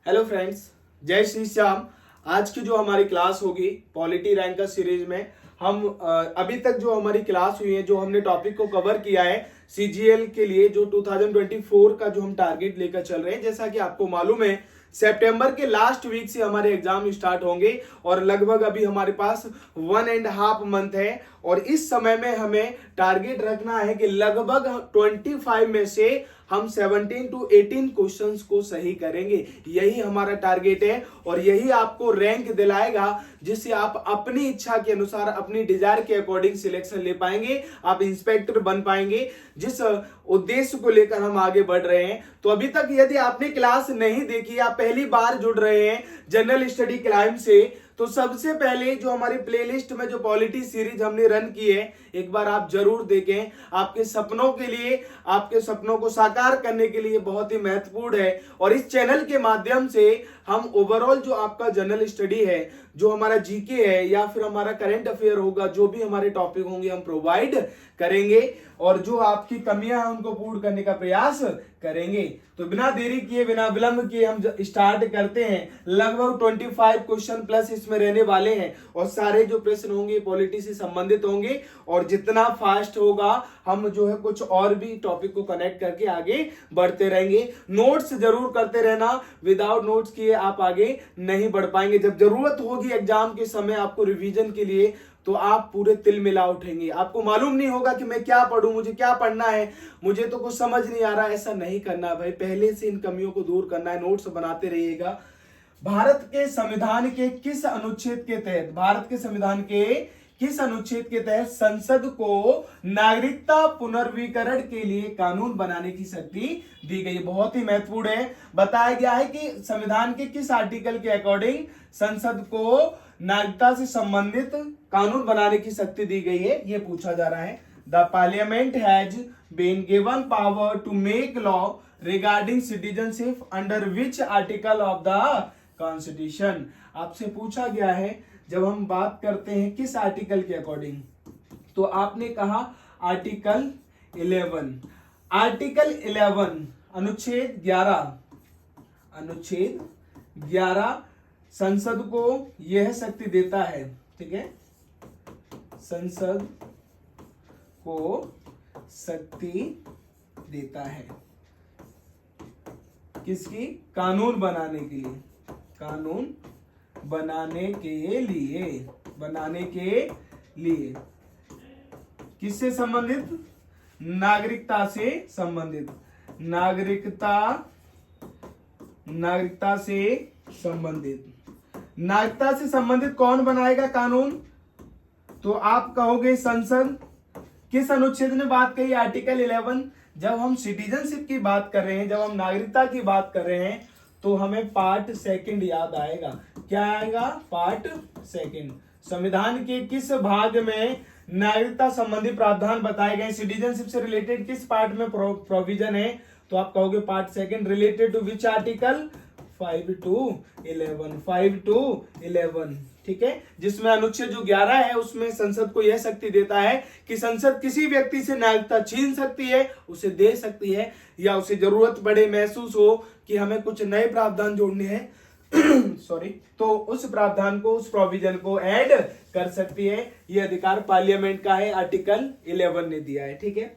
Hello friends, जय श्री श्याम। आज की जो हमारी क्लास होगी पॉलिटी रैंकर सीरीज में हम अभी तक जो हमारी क्लास हुई है, जो हमने टॉपिक को कवर किया है सीजीएल के लिए, जो 2024 का जो हम टारगेट लेकर चल रहे हैं। जैसा कि आपको मालूम है, सितंबर के लास्ट वीक से हमारे एग्जाम स्टार्ट होंगे और लगभग अभी हमारे पास 1.5 मंथ है। और इस समय में हमें टारगेट रखना है कि लगभग 25 में से हम 17 to 18 क्वेश्चंस को सही करेंगे। यही हमारा टारगेट है और यही आपको रैंक दिलाएगा, जिससे आप अपनी इच्छा के अनुसार, अपनी डिजायर के अकॉर्डिंग सिलेक्शन ले पाएंगे, आप इंस्पेक्टर बन पाएंगे, जिस उद्देश्य को लेकर हम आगे बढ़ रहे हैं। तो अभी तक यदि आपने क्लास नहीं देखी, आप पहली बार जुड़ रहे हैं जनरल स्टडी क्लाइम से, तो सबसे पहले जो हमारी प्लेलिस्ट में जो पॉलिटी सीरीज हमने रन की है, एक बार आप जरूर देखें। आपके सपनों के लिए, आपके सपनों को साकार करने के लिए बहुत ही महत्वपूर्ण है। और इस चैनल के माध्यम से हम ओवरऑल जो आपका जनरल स्टडी है, जो हमारा जीके है या फिर हमारा करंट अफेयर होगा, जो भी हमारे टॉपिक होंगे हम प्रोवाइड करेंगे और जो आपकी कमियां हैं उनको पूर्ण करने का प्रयास करेंगे। तो बिना देरी किए, बिना विलंब किए हम स्टार्ट करते हैं। लगभग 25 क्वेश्चन प्लस इसमें रहने वाले हैं और सारे जो प्रश्न होंगे पॉलिटी से संबंधित होंगे। और जितना फास्ट होगा हम जो है कुछ और भी टॉपिक को कनेक्ट करके आगे बढ़ते रहेंगे। नोट्स जरूर करते रहना, विदाउट नोट्स किए आप आगे नहीं बढ़ पाएंगे। जब जरूरत होगी एग्जाम के समय आपको रिवीजन के लिए, तो आप पूरे तिल मिला उठेंगे। आपको मालूम नहीं होगा कि मैं क्या पढ़ूं, मुझे क्या पढ़ना है, मुझे तो कुछ समझ नहीं आ रहा। ऐसा नहीं करना भाई, पहले से इन कमियों को दूर करना है। नोट्स बनाते रहिएगा। भारत के संविधान के किस अनुच्छेद के तहत, भारत के संविधान के किस अनुच्छेद के तहत संसद को नागरिकता पुनर्वीकरण के लिए कानून बनाने की शक्ति दी गई? बहुत ही महत्वपूर्ण है। बताया गया है कि संविधान के किस आर्टिकल के अकॉर्डिंग संसद को नागरिकता से संबंधित कानून बनाने की शक्ति दी गई है, यह पूछा जा रहा है। The parliament has been given power to make law regarding citizenship under which article of the constitution? आपसे पूछा गया है, जब हम बात करते हैं किस आर्टिकल के अकॉर्डिंग, तो आपने कहा आर्टिकल 11। आर्टिकल 11 अनुच्छेद 11 संसद को यह शक्ति देता है, ठीक है, संसद को शक्ति देता है किसकी? कानून बनाने के लिए, कानून बनाने के लिए किससे संबंधित? नागरिकता से संबंधित, नागरिकता से संबंधित। नागरिकता से संबंधित कौन बनाएगा कानून? तो आप कहोगे संसद। किस अनुच्छेद ने बात कही? आर्टिकल 11। जब हम सिटीजनशिप की बात कर रहे हैं, जब हम नागरिकता की बात कर रहे हैं, तो हमें पार्ट 2 याद आएगा। क्या आएगा? पार्ट 2। संविधान के किस भाग में नागरिकता संबंधी प्रावधान बताए गए? सिटीजनशिप से रिलेटेड किस पार्ट में प्रोविजन है? तो आप कहोगे part 2। Related to which article? 5 to 11, ठीक है। जिसमें अनुच्छेद जो 11 है उसमें संसद को यह शक्ति देता है कि संसद किसी व्यक्ति से नागरिकता छीन सकती है, उसे दे सकती है, या उसे जरूरत पड़े, महसूस हो कि हमें कुछ नए प्रावधान जोड़ने हैं सॉरी, तो उस प्रावधान को, उस प्रोविजन को ऐड कर सकती है। यह अधिकार पार्लियामेंट का है, आर्टिकल 11 ने दिया है, ठीक है।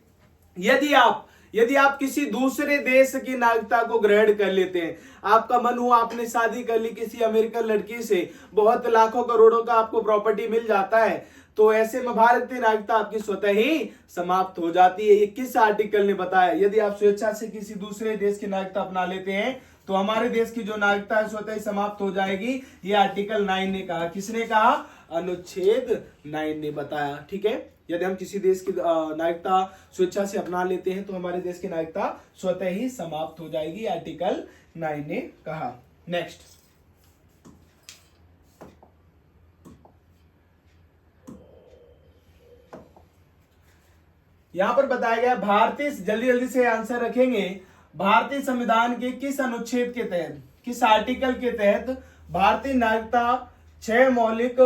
यदि आप किसी दूसरे देश की नागरिकता को ग्रहण कर लेते हैं, आपका मन हुआ, आपने शादी कर ली किसी अमेरिकन लड़की से, बहुत लाखों करोड़ों का आपको प्रॉपर्टी मिल जाता है, तो ऐसे में भारतीय नागरिकता आपकी स्वतः ही समाप्त हो जाती है। ये किस आर्टिकल ने बताया? यदि आप स्वेच्छा से किसी दूसरे देश की नागरिकता अपना लेते हैं, तो हमारे देश की जो नागरिकता है स्वतः ही समाप्त हो जाएगी। ये आर्टिकल 9 ने कहा। किसने कहा? अनुच्छेद 9 ने बताया, ठीक है। यदि हम किसी देश की नागरिकता स्वेच्छा से अपना लेते हैं, तो हमारे देश की नागरिकता स्वतः ही समाप्त हो जाएगी, आर्टिकल 9 ने कहा। नेक्स्ट, यहां पर बताया गया भारतीय, जल्दी से आंसर रखेंगे, भारतीय संविधान के किस अनुच्छेद के तहत, किस आर्टिकल के तहत भारतीय नागरिकता 6 मौलिक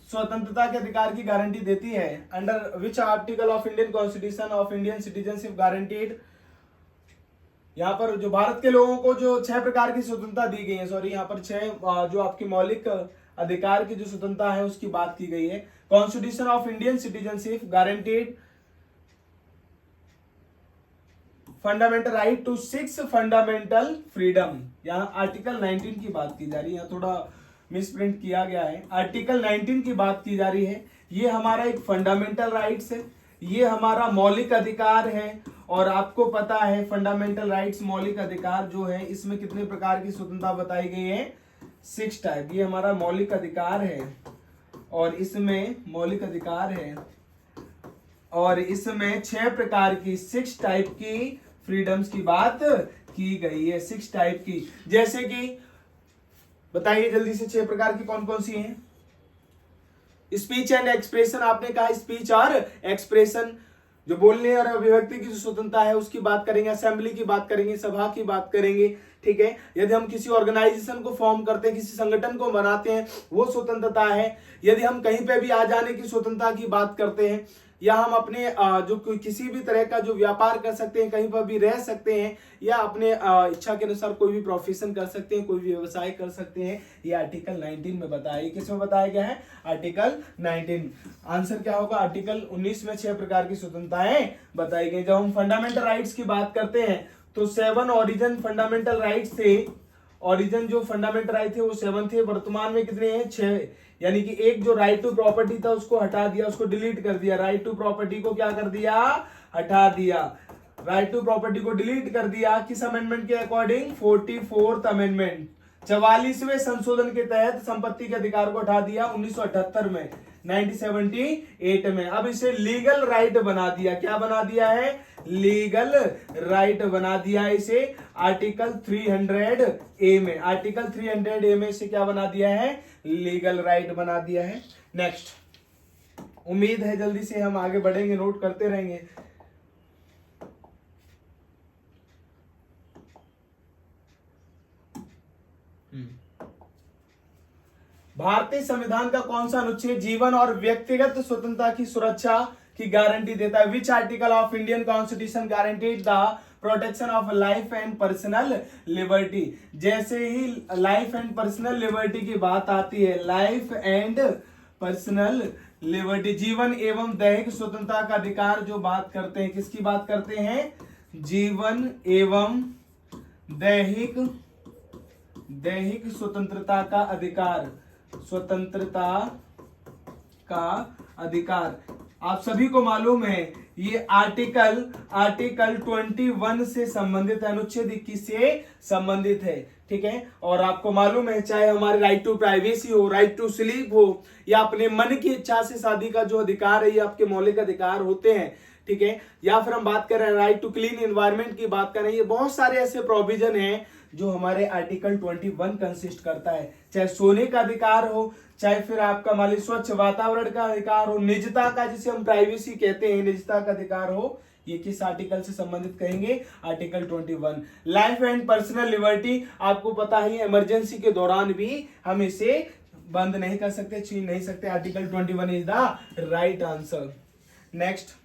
स्वतंत्रता के अधिकार की गारंटी देती है? Under which article of Indian constitution of Indian citizenship guaranteed यहाँ पर जो भारत के लोगों को जो 6 प्रकार की स्वतंत्रता दी गई है, सॉरी यहाँ पर 6 जो आपकी मौलिक अधिकार की जो स्वतंत्रता है उसकी बात की गई है। Constitution of Indian citizenship guaranteed fundamental right to 6 fundamental freedom. यहाँ आर्टिकल 19 की बात की जा रही है, यहाँ थोड़ा मिसप्रिंट किया गया है। आर्टिकल 19 की बात की जा रही है, ये हमारा एक फंडामेंटल राइट्स है, ये हमारा मौलिक अधिकार है। और आपको पता है फंडामेंटल राइट्स मौलिक अधिकार जो है इसमें कितने प्रकार की स्वतंत्रता बताई गई है, 6 टाइप। ये हमारा मौलिक अधिकार है और इसमें मौलिक अधिकार है और इसमें 6 प्रकार की 6 टाइप की फ्रीडम्स की बात की गई है, 6 टाइप की। जैसे कि बताइए जल्दी से 6 प्रकार की कौन कौन सी हैं। स्पीच एंड एक्सप्रेशन, आपने कहा स्पीच और एक्सप्रेशन, जो बोलने और अभिव्यक्ति की जो स्वतंत्रता है उसकी बात करेंगे। असेंबली की बात करेंगे, सभा की बात करेंगे, ठीक है। यदि हम किसी ऑर्गेनाइजेशन को फॉर्म करते हैं, किसी संगठन को बनाते हैं, वो स्वतंत्रता है। यदि हम कहीं पे भी आ जाने की स्वतंत्रता की बात करते हैं, या हम अपने जो किसी भी तरह का जो व्यापार कर सकते हैं, कहीं पर भी रह सकते हैं, या अपने इच्छा के अनुसार कोई भी प्रोफेशन कर सकते हैं, कोई भी व्यवसाय कर सकते हैं, ये आर्टिकल 19 में बताया। ये किस में बताया गया है, आर्टिकल 19। आंसर क्या होगा, आर्टिकल 19 में 6 प्रकार की स्वतंत्रताएं बताई गई। जब हम फंडामेंटल राइट्स की बात करते हैं तो 7 ओरिजिन फंडामेंटल राइट्स थे। ओरिजिन जो फंडामेंटल राइट थे वो 7 थे, वर्तमान में कितने हैं, 6। यानी कि एक जो राइट टू प्रॉपर्टी था उसको हटा दिया, उसको डिलीट कर दिया। राइट टू प्रॉपर्टी को क्या कर दिया, हटा दिया। राइट टू प्रॉपर्टी को डिलीट कर दिया किस अमेंडमेंट के अकॉर्डिंग, 44th अमेंडमेंट, 44वें संशोधन के तहत संपत्ति के अधिकार को हटा दिया 1978 में, 1978 में। अब इसे लीगल राइट बना दिया, क्या बना दिया है, लीगल राइट बना दिया है इसे आर्टिकल 300A में। आर्टिकल 300A में इसे क्या बना दिया है, लीगल राइट बना दिया है। नेक्स्ट, उम्मीद है जल्दी से हम आगे बढ़ेंगे, नोट करते रहेंगे। भारतीय संविधान का कौन सा अनुच्छेद जीवन और व्यक्तिगत स्वतंत्रता की सुरक्षा की गारंटी देता है। विच article of Indian constitution guaranteed the protection of life and personal liberty. जैसे ही लाइफ एंड पर्सनल लिबर्टी की बात आती है, लाइफ एंड पर्सनल लिबर्टी, जीवन एवं दैहिक स्वतंत्रता का अधिकार जो बात करते हैं, किसकी बात करते हैं, जीवन एवं दैहिक स्वतंत्रता का अधिकार, स्वतंत्रता का अधिकार। आप सभी को मालूम है ये आर्टिकल 21 से संबंधित है, अनुच्छेद 21 से संबंधित है, ठीक है। और आपको मालूम है चाहे हमारे राइट टू प्राइवेसी हो, राइट टू स्लीप हो, या अपने मन की इच्छा से शादी का जो अधिकार है, ये आपके मौलिक अधिकार होते हैं, ठीक है। या फिर हम बात कर रहे हैं राइट टू क्लीन एनवायरनमेंट की बात कर रहे हैं, ये बहुत सारे ऐसे प्रोविजन हैं जो हमारे आर्टिकल 21 कंसिस्ट करता है। चाहे सोने का अधिकार हो, चाहे फिर आपका मान लीजिए स्वच्छ वातावरण का अधिकार हो, निजता का जिसे हम प्राइवेसी कहते हैं, निजता का अधिकार हो, ये किस आर्टिकल से संबंधित कहेंगे, article 21। Life and personal liberty, आपको पता ही इमरजेंसी के दौरान भी हम इसे बंद नहीं कर सकते, छीन नहीं सकते। Article 21 is the right answer. Next,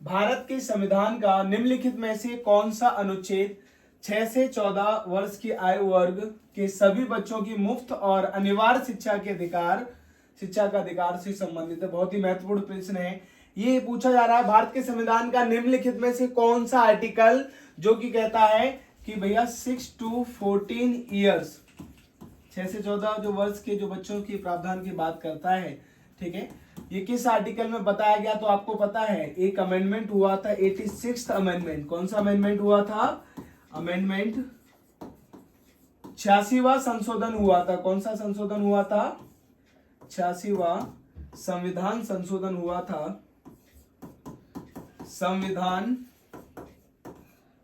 Bharat के संविधान का निम्नलिखित में से कौन सा अनुच्छेद 6 से 14 वर्ष की आयु वर्ग के सभी बच्चों की मुफ्त और अनिवार्य शिक्षा का अधिकार से संबंधित है। बहुत ही महत्वपूर्ण प्रश्न है। ये पूछा जा रहा है भारत के संविधान का निम्नलिखित में से कौन सा आर्टिकल जो कि कहता है कि भैया 6 to 14 ईयर्स, 6 से 14 जो वर्ष के जो बच्चों की प्रावधान की बात करता है, ठीक है। ये किस आर्टिकल में बताया गया, तो आपको पता है एक अमेंडमेंट हुआ था, 86th अमेंडमेंट। कौन सा अमेंडमेंट हुआ था, अमेंडमेंट 86वां संशोधन हुआ था। कौन सा संशोधन हुआ था, 86वां संविधान संशोधन हुआ था। संविधान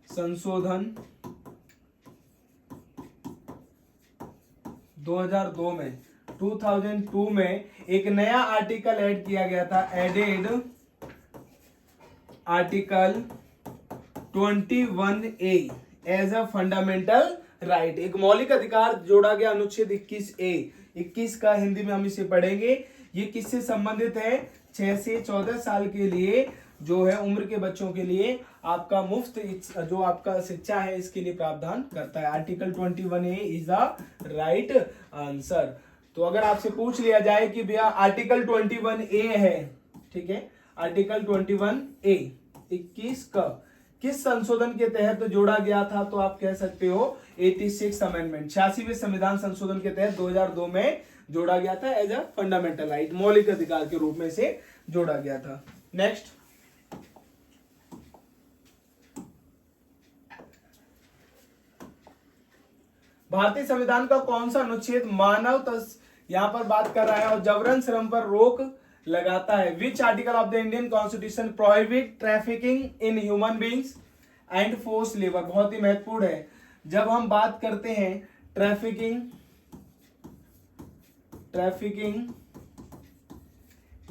संशोधन 2002 में, 2002 में एक नया आर्टिकल ऐड किया गया था, added article 21A as a fundamental right. एक मौलिक अधिकार जोड़ा गया, अनुच्छेद 21A। 21 का हिंदी में हम इसे पढ़ेंगे। ये किससे संबंधित है, 6 से 14 साल के लिए जो है उम्र के बच्चों के लिए आपका मुफ्त जो आपका शिक्षा है इसके लिए प्रावधान करता है। Article 21A is the right answer. तो अगर आपसे पूछ लिया जाए कि भैया आर्टिकल 21A है, ठीक है, आर्टिकल 21A 21 का किस संशोधन के तहत जोड़ा गया था, तो आप कह सकते हो 86 अमेंडमेंट, 86वें संविधान संशोधन के तहत 2002 में जोड़ा गया था। एज अ फंडामेंटल राइट, मौलिक अधिकार के रूप में से जोड़ा गया था। नेक्स्ट, भारतीय संविधान का कौन सा अनुच्छेद मानव यहां पर बात कर रहा है और जबरन श्रम पर रोक लगाता है। विच article of the Indian constitution prohibit trafficking in human beings and force labour. बहुत ही महत्वपूर्ण है। जब हम बात करते हैं ट्रैफिकिंग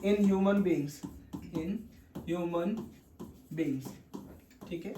इन ह्यूमन बींग्स, ठीक है,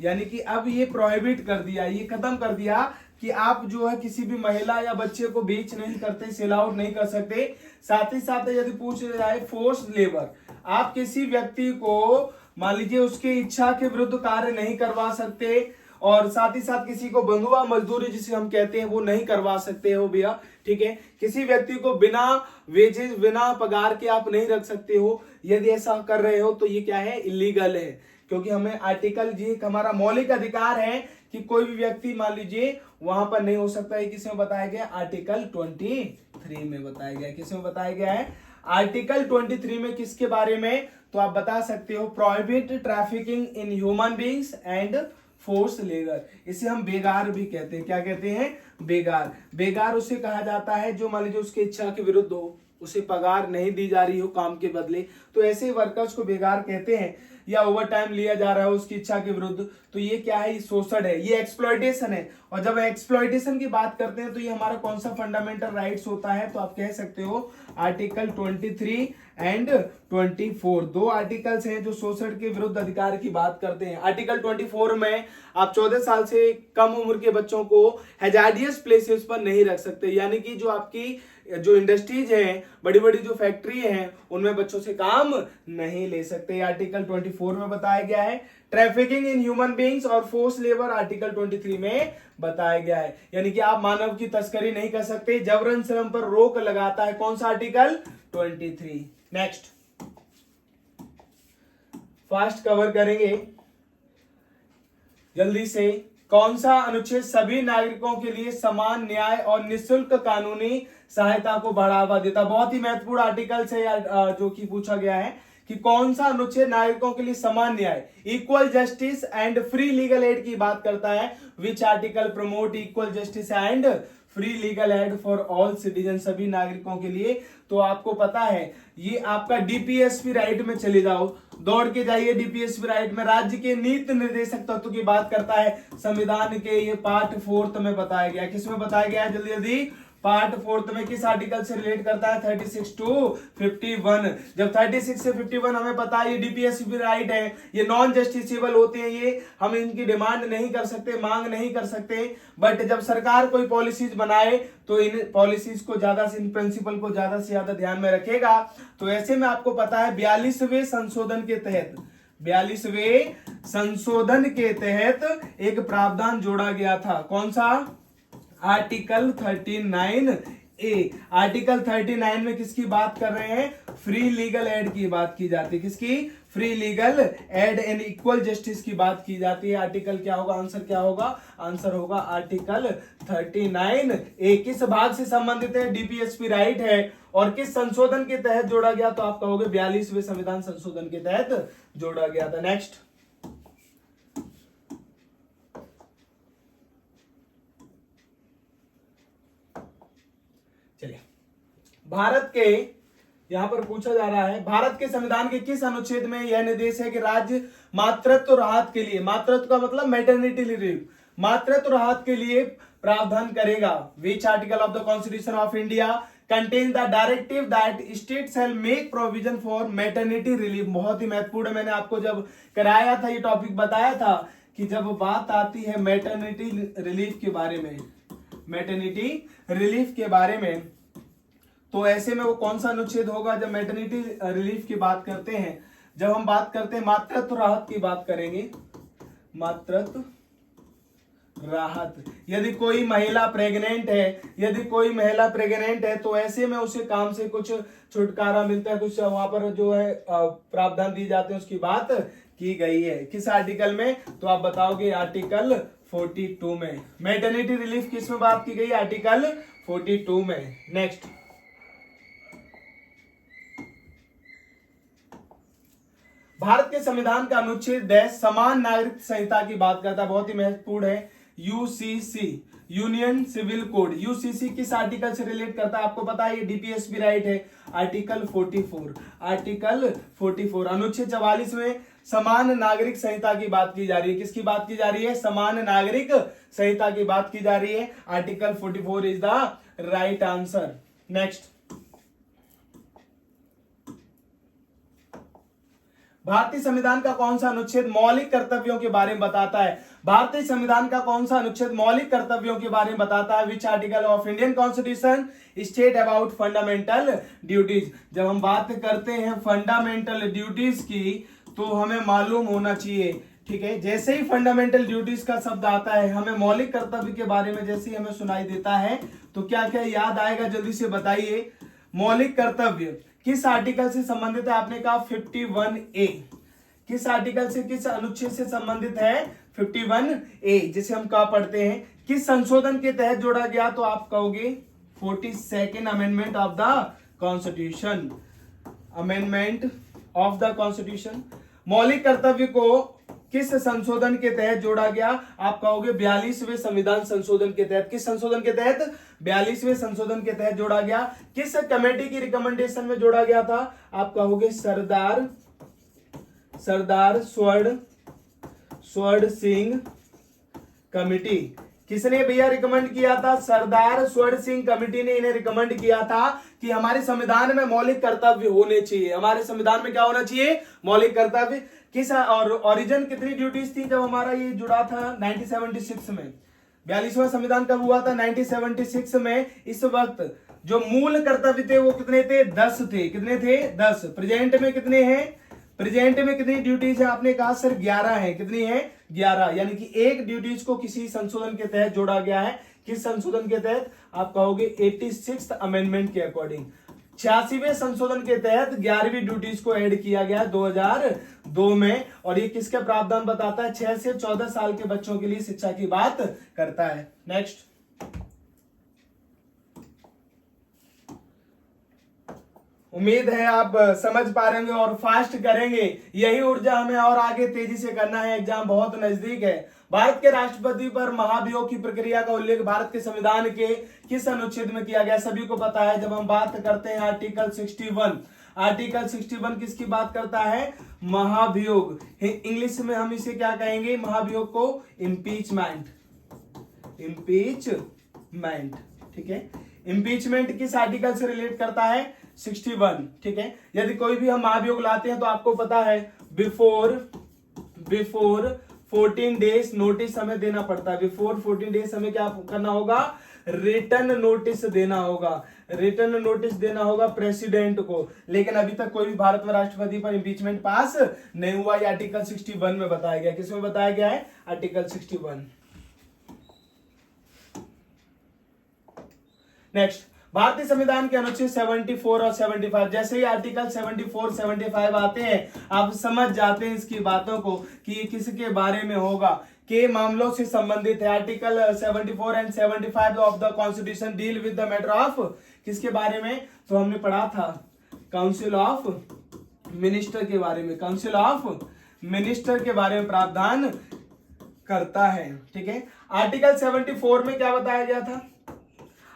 यानी कि अब ये प्रोहिबिट कर दिया, ये खत्म कर दिया कि आप जो है किसी भी महिला या बच्चे को बेच नहीं करते, सेल आउट नहीं कर सकते। साथ ही साथ यदि पूछ जाए फोर्स लेबर, आप किसी व्यक्ति को मान लीजिए उसकी इच्छा के विरुद्ध कार्य नहीं करवा सकते, और साथ ही साथ किसी को बंधुआ मजदूरी जिसे हम कहते हैं वो नहीं करवा सकते हो भैया, ठीक है। किसी व्यक्ति को बिना वेजेस, बिना पगार के आप नहीं रख सकते हो। यदि ऐसा कर रहे हो तो ये क्या है, इलीगल है, क्योंकि हमें आर्टिकल जी हमारा मौलिक अधिकार है कि कोई भी व्यक्ति मान लीजिए वहां पर नहीं हो सकता है। किसमें बताया गया, आर्टिकल 23 में बताया गया। किसमें बताया गया है, आर्टिकल 23 में। किसके बारे में, तो आप बता सकते हो prohibit trafficking in human beings and force labour. इसे हम बेगार भी कहते हैं। क्या कहते हैं, बेगार। बेगार उसे कहा जाता है जो मान लीजिए उसकी इच्छा के विरुद्ध हो, उसे पगार नहीं दी जा रही हो काम के बदले, तो ऐसे वर्कर्स को बेगार कहते हैं। या ओवर टाइम लिया जा रहा है उसकी इच्छा के विरुद्ध, तो ये क्या है, ये शोषण है, ये एक्सप्लॉयटेशन है। और जब एक्सप्लॉयटेशन की बात करते हैं तो ये हमारा कौन सा फंडामेंटल राइट्स होता है, तो आप कह सकते हो आर्टिकल 23 एंड 24। दो आर्टिकल्स हैं जो शोषण के विरुद्ध अधिकार की बात करते हैं। आर्टिकल 24 में आप 14 साल से कम उम्र के बच्चों को हैजार्डियस प्लेसेस पर नहीं रख सकते, यानी कि जो आपकी जो इंडस्ट्रीज हैं, बड़ी बड़ी जो फैक्ट्री हैं, उनमें बच्चों से काम नहीं ले सकते। आर्टिकल 24 में बताया गया है। ट्रैफिकिंग इन ह्यूमन बींग्स और फोर्स लेबर आर्टिकल 23 में बताया गया है, यानी कि आप मानव की तस्करी नहीं कर सकते। जबरन श्रम पर रोक लगाता है कौन सा आर्टिकल, 23। नेक्स्ट, फास्ट कवर करेंगे जल्दी से। कौन सा अनुच्छेद सभी नागरिकों के लिए समान न्याय और निःशुल्क कानूनी सहायता को बढ़ावा देता। बहुत ही महत्वपूर्ण आर्टिकल से जो कि पूछा गया है कि कौन सा अनुच्छेद नागरिकों के लिए समान न्याय, equal justice and free legal aid की बात करता है। Which article promote equal justice and free legal aid for all citizen, सभी नागरिकों के लिए। तो आपको पता है ये आपका डीपीएसपी राइट में चले जाओ, दौड़ के जाइए डीपीएसपी राइट में, राज्य के नीति निर्देशक तत्व की बात करता है। संविधान के ये पार्ट 4 में बताया गया। किसमें बताया गया है, जल्दी जल्दी, पार्ट 4 में किस आर्टिकल से रिलेट करता है, 36 to 51। जब 36 से 51 हमें पता है ये डीपीएसपी राइट है, ये नॉन जस्टिसेबल होते हैं, ये हम इनकी डिमांड नहीं कर सकते, मांग नहीं कर सकते। बट जब सरकार कोई पॉलिसीज बनाए तो इन पॉलिसीज को ज्यादा से, इन प्रिंसिपल को ज्यादा से ज्यादा ध्यान में रखेगा। तो ऐसे में आपको पता है 42वें संशोधन के तहत, 42वें संशोधन के तहत एक प्रावधान जोड़ा गया था। कौन सा, आर्टिकल 39A। आर्टिकल 39 में किसकी बात कर रहे हैं, फ्री लीगल एड की बात की जाती है। किसकी, free legal aid and equal justice की बात की जाती है। आर्टिकल क्या होगा, आंसर क्या होगा, आंसर होगा आर्टिकल 39A। किस भाग से संबंधित है, डीपीएसपी राइट है, और किस संशोधन के तहत जोड़ा गया, तो आप कहोगे 42वें संविधान संशोधन के तहत जोड़ा गया था। नेक्स्ट, चलिए, भारत के यहां पर पूछा जा रहा है, भारत के संविधान के किस अनुच्छेद में यह निर्देश है कि राज्य मातृत्व राहत के लिए, मातृत्व का मतलब मैटरनिटी लीव, मातृत्व राहत के लिए प्रावधान करेगा। विच article of the constitution of India contain the directive that state shall make provision for maternity relief. बहुत ही महत्वपूर्ण है, मैंने आपको जब कराया था ये टॉपिक बताया था कि जब बात आती है मैटरनिटी रिलीफ के बारे में, मैटरनिटी रिलीफ के बारे में, तो ऐसे में वो कौन सा अनुच्छेद होगा जब मैटरनिटी रिलीफ की बात करते हैं, जब हम बात करते हैं मातृत्व राहत की बात करेंगे, मातृत्व राहत, यदि कोई महिला प्रेग्नेंट है, तो ऐसे में उसे काम से कुछ छुटकारा मिलता है, कुछ वहां पर जो है प्रावधान दिए जाते हैं, उसकी बात की गई है। किस आर्टिकल में? तो आप बताओगे आर्टिकल 42 में। मैटरनिटी रिलीफ किस में बात की गई? आर्टिकल 42 में। नेक्स्ट, भारत के संविधान का अनुच्छेद 10 समान नागरिक संहिता की बात करता है, बहुत ही महत्वपूर्ण है। UCC, union civil code, UCC किस आर्टिकल से रिलेट करता है? आपको पता है ये डीपीएसपी राइट है, आर्टिकल 44। आर्टिकल 44 अनुच्छेद 44 में समान नागरिक संहिता की बात की जा रही है। किसकी बात की जा रही है? समान नागरिक संहिता की बात की जा रही है। Article 44 is the right answer. Next, भारतीय संविधान का कौन सा अनुच्छेद मौलिक कर्तव्यों के बारे में बताता है? भारतीय संविधान का कौन सा अनुच्छेद मौलिक कर्तव्यों के बारे में बताता है? विच article of Indian constitution state about fundamental duties. जब हम बात करते हैं फंडामेंटल ड्यूटीज की, तो हमें मालूम होना चाहिए, ठीक है, जैसे ही फंडामेंटल ड्यूटीज का शब्द आता है, हमें मौलिक कर्तव्य के बारे में जैसे ही हमें सुनाई देता है, तो क्या क्या याद आएगा? जल्दी से बताइए। मौलिक कर्तव्य किस आर्टिकल से संबंधित है? आपने कहा 51A। किस आर्टिकल से, किस अनुच्छेद से संबंधित है? 51A, जिसे हम क्या पढ़ते हैं? किस संशोधन के तहत जोड़ा गया? तो आप कहोगे 42nd amendment of the constitution, amendment of the constitution. मौलिक कर्तव्य को किस संशोधन के तहत जोड़ा गया? आप कहोगे 42वें संविधान संशोधन के तहत। किस संशोधन के तहत? 42वें संशोधन के तहत जोड़ा गया। किस कमेटी की रिकमेंडेशन में जोड़ा गया था? आप कहोगे सरदार स्वर्ण सिंह कमेटी। किसने भैया रिकमेंड किया था? सरदार स्वर्ण सिंह कमेटी ने इन्हें रिकमेंड किया था कि हमारे संविधान में मौलिक कर्तव्य होने चाहिए। हमारे संविधान में क्या होना चाहिए? मौलिक कर्तव्य। किस और ओरिजिन कितनी ड्यूटीज थी जब हमारा ये जुड़ा था? 1976 में। 42वां संविधान कब हुआ था? 1976 में। इस वक्त जो मूल कर्तव्य थे वो कितने थे? 10 थे। कितने थे? 10। प्रेजेंट में कितने हैं? प्रेजेंट में कितनी ड्यूटीज है? आपने कहा सर 11 है। कितनी है? 11। यानी कि एक ड्यूटीज को किसी संशोधन के तहत जोड़ा गया है। किस संशोधन के तहत? आप कहोगे 86th अमेंडमेंट के अकॉर्डिंग। 86वें संशोधन के तहत 11वीं ड्यूटीज को ऐड किया गया 2002 में। और ये किसके प्रावधान बताता है? 6 से 14 साल के बच्चों के लिए शिक्षा की बात करता है। नेक्स्ट, उम्मीद है आप समझ पा रहे होंगे और फास्ट करेंगे। यही ऊर्जा हमें और आगे तेजी से करना है, एग्जाम बहुत नजदीक है। भारत के राष्ट्रपति पर महाभियोग की प्रक्रिया का उल्लेख भारत के संविधान के किस अनुच्छेद में किया गया? सभी को पता है। जब हम बात करते हैं आर्टिकल 61, आर्टिकल 61 किसकी बात करता है? महाभियोग। इंग्लिश में हम इसे क्या कहेंगे? महाभियोग को इम्पीचमेंट, इम्पीचमेंट, ठीक है। इम्पीचमेंट किस आर्टिकल से रिलेट करता है? 61, ठीक है। यदि कोई भी हम महाभियोग लाते हैं तो आपको पता है बिफोर 14 डेज नोटिस हमें देना पड़ता है। बिफोर 14 डेज हमें क्या करना होगा? रिटर्न नोटिस देना होगा। रिटर्न नोटिस देना होगा प्रेसिडेंट को। लेकिन अभी तक कोई भी भारत में राष्ट्रपति पर इम्पीचमेंट पास नहीं हुआ। ये आर्टिकल 61 में बताया गया। किसमें बताया गया है? आर्टिकल 61। नेक्स्ट, भारतीय संविधान के अनुच्छेद 74 और 75, जैसे ही आर्टिकल 74, 75 आते हैं आप समझ जाते हैं इसकी बातों को कि ये किसके बारे में होगा, के मामलों से संबंधित है। Article 74 and 75 of the constitution deal with the matter of किसके बारे में? तो हमने पढ़ा था काउंसिल ऑफ मिनिस्टर के बारे में। काउंसिल ऑफ मिनिस्टर के बारे में प्रावधान करता है, ठीक है। आर्टिकल 74 में क्या बताया गया था?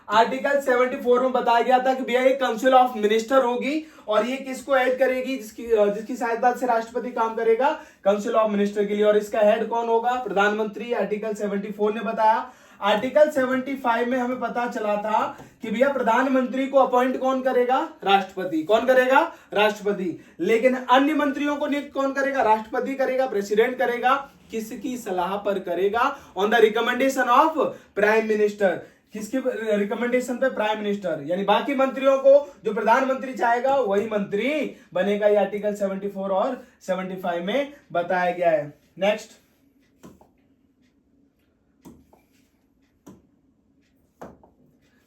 आर्टिकल 74 में बताया गया था कि भैया एक काउंसिल ऑफ मिनिस्टर होगी और ये किसको ऐड करेगी? जिसकी सहायता से राष्ट्रपति काम करेगा काउंसिल ऑफ मिनिस्टर के लिए। और इसका हेड कौन होगा? प्रधानमंत्री। आर्टिकल 74 ने बताया। आर्टिकल 75 में हमें पता चला था कि भैया प्रधानमंत्री को अपॉइंट कौन करेगा? राष्ट्रपति। कौन करेगा? राष्ट्रपति। लेकिन अन्य मंत्रियों को नियुक्त कौन करेगा? राष्ट्रपति करेगा, प्रेसिडेंट करेगा। किसकी सलाह पर करेगा? On the recommendation of prime minister. किसके रिकमेंडेशन पे? प्राइम मिनिस्टर, यानी बाकी मंत्रियों को जो प्रधानमंत्री चाहेगा वही मंत्री बनेगा। ये आर्टिकल 74 और 75 में बताया गया है। नेक्स्ट,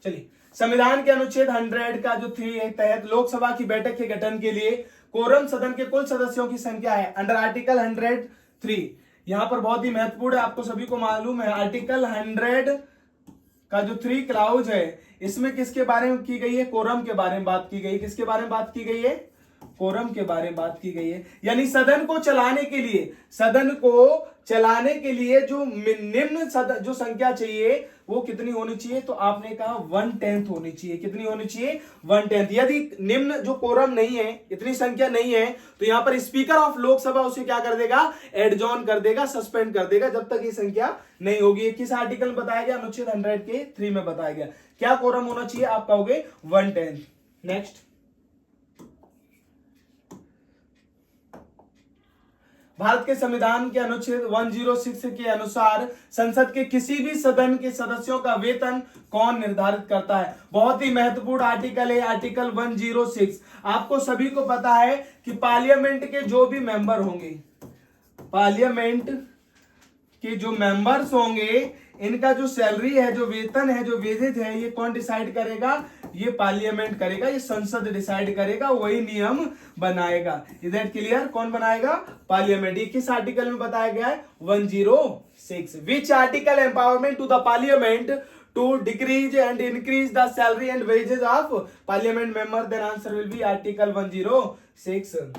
चलिए, संविधान के अनुच्छेद 100 का जो 3 के तहत लोकसभा की बैठक के गठन के लिए कोरम सदन के कुल सदस्यों की संख्या है अंडर आर्टिकल 103। यहां पर बहुत ही महत्वपूर्ण है, आपको सभी को मालूम है, आर्टिकल 100 का जो 3 क्लाउज है इसमें किसके बारे में की गई है? कोरम के बारे में बात की गई। किसके बारे में बात की गई है? कोरम के बारे में बात की गई है। यानी सदन को चलाने के लिए जो निम्न सदन जो संख्या चाहिए वो कितनी होनी चाहिए? तो आपने कहा 1/10 होनी चाहिए। कितनी होनी चाहिए? 1/10। यदि निम्न जो कोरम नहीं है, इतनी संख्या नहीं है, तो यहां पर स्पीकर ऑफ लोकसभा उसे क्या कर देगा? एडजॉर्न कर देगा, सस्पेंड कर देगा, जब तक ये संख्या नहीं होगी। किस आर्टिकल में बताया गया? अनुच्छेद 100 के 3 में बताया गया। क्या कोरम होना चाहिए? आप कहोगे 1/10। नेक्स्ट, भारत के संविधान के अनुच्छेद 106 के अनुसार संसद के किसी भी सदन के सदस्यों का वेतन कौन निर्धारित करता है? बहुत ही महत्वपूर्ण आर्टिकल है, आर्टिकल 106। आपको सभी को पता है कि पार्लियामेंट के जो भी मेंबर होंगे, पार्लियामेंट के जो मेंबर्स होंगे, इनका जो सैलरी है, जो वेतन है, जो वेजेज है, ये कौन डिसाइड करेगा? ये पार्लियामेंट करेगा, ये संसद डिसाइड करेगा, वही नियम बनाएगा। Is that clear? कौन बनाएगा? पार्लियामेंट। ये किस आर्टिकल में बताया गया है? 106। Which article empowerment to the parliament to decrease and increase the salary and wages of parliament member? Then answer will be article 106।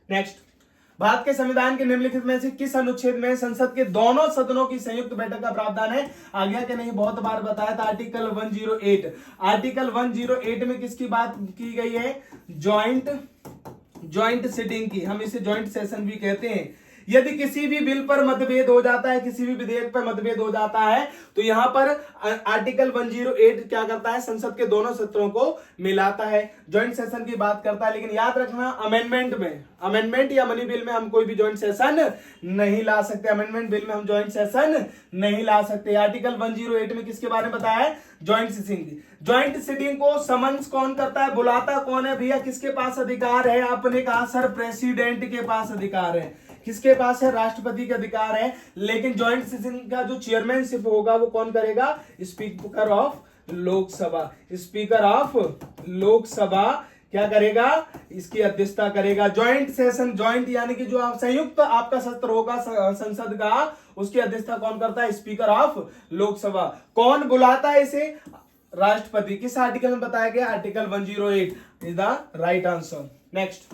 Next, Bharat के संविधान के निम्नलिखित में से किस अनुच्छेद में संसद के दोनों सदनों की संयुक्त बैठक का प्रावधान है? आ गया कि नहीं? बहुत बार बताया था। आर्टिकल 108। आर्टिकल 108 में किसकी बात की गई है? ज्वाइंट सिटिंग की। हम इसे ज्वाइंट सेशन भी कहते हैं। यदि किसी भी बिल पर मतभेद हो जाता है, किसी भी विधेयक पर मतभेद हो जाता है, तो यहां पर आर्टिकल 108 क्या करता है? संसद के दोनों सत्रों को मिलाता है, ज्वाइंट सेशन की बात करता है। लेकिन याद रखना, अमेंडमेंट या मनी बिल में हम कोई भी ज्वाइंट सेशन नहीं ला सकते। अमेंडमेंट बिल में हम ज्वाइंट सेशन नहीं ला सकते। आर्टिकल 108 में किसके बारे में बताया है? Joint sitting. ज्वाइंट सिटिंग को समन्स कौन करता है? बुलाता कौन है? भैया किसके पास अधिकार है? आपने कहा सर प्रेसिडेंट के पास अधिकार है। किसके पास है? राष्ट्रपति का अधिकार है। लेकिन ज्वाइंट सेशन का जो चेयरमैनशिप होगा वो कौन करेगा? Speaker of Lok Sabha. Speaker of Lok Sabha क्या करेगा? इसकी अध्यक्षता करेगा। ज्वाइंट सेशन, ज्वाइंट यानी कि जो संयुक्त आपका सत्र होगा संसद का, उसकी अध्यक्षता कौन करता है? Speaker of Lok Sabha. कौन बुलाता है इसे? राष्ट्रपति। किस आर्टिकल में बताया गया? Article 108 is the right answer. Next,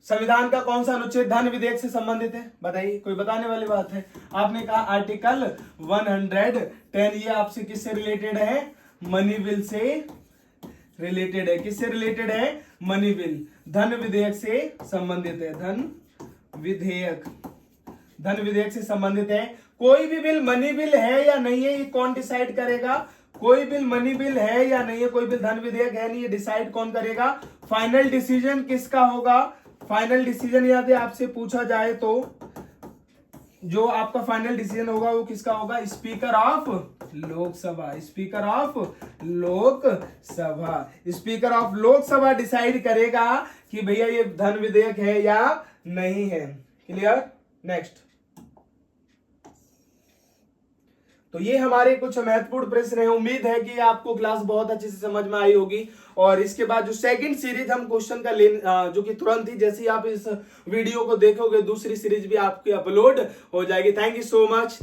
संविधान का कौन सा अनुच्छेद धन विधेयक से संबंधित है? बताइए, कोई बताने वाली बात है? आपने कहा आर्टिकल 110। ये आपसे किससे रिलेटेड है? मनी बिल से रिलेटेड है। किससे रिलेटेड है? मनी बिल, धन विधेयक से संबंधित है। धन विधेयक से संबंधित है। कोई भी बिल मनी बिल है या नहीं है, ये कौन डिसाइड करेगा? कोई बिल मनी बिल है या नहीं है, कोई बिल धन विधेयक है नहीं, ये डिसाइड कौन करेगा? फाइनल डिसीजन किसका होगा? फाइनल डिसीजन यदि आपसे पूछा जाए तो जो आपका फाइनल डिसीजन होगा वो किसका होगा? Speaker of Lok Sabha. Speaker of Lok Sabha. Speaker of Lok Sabha decide करेगा कि भैया ये धन विधेयक है या नहीं है। क्लियर? नेक्स्ट, तो ये हमारे कुछ महत्वपूर्ण प्रश्न हैं। उम्मीद है कि आपको क्लास बहुत अच्छे से समझ में आई होगी। और इसके बाद जो सेकंड सीरीज हम क्वेश्चन का जो कि तुरंत ही जैसे ही आप इस वीडियो को देखोगे, दूसरी सीरीज भी आपकी अपलोड हो जाएगी। Thank you so much.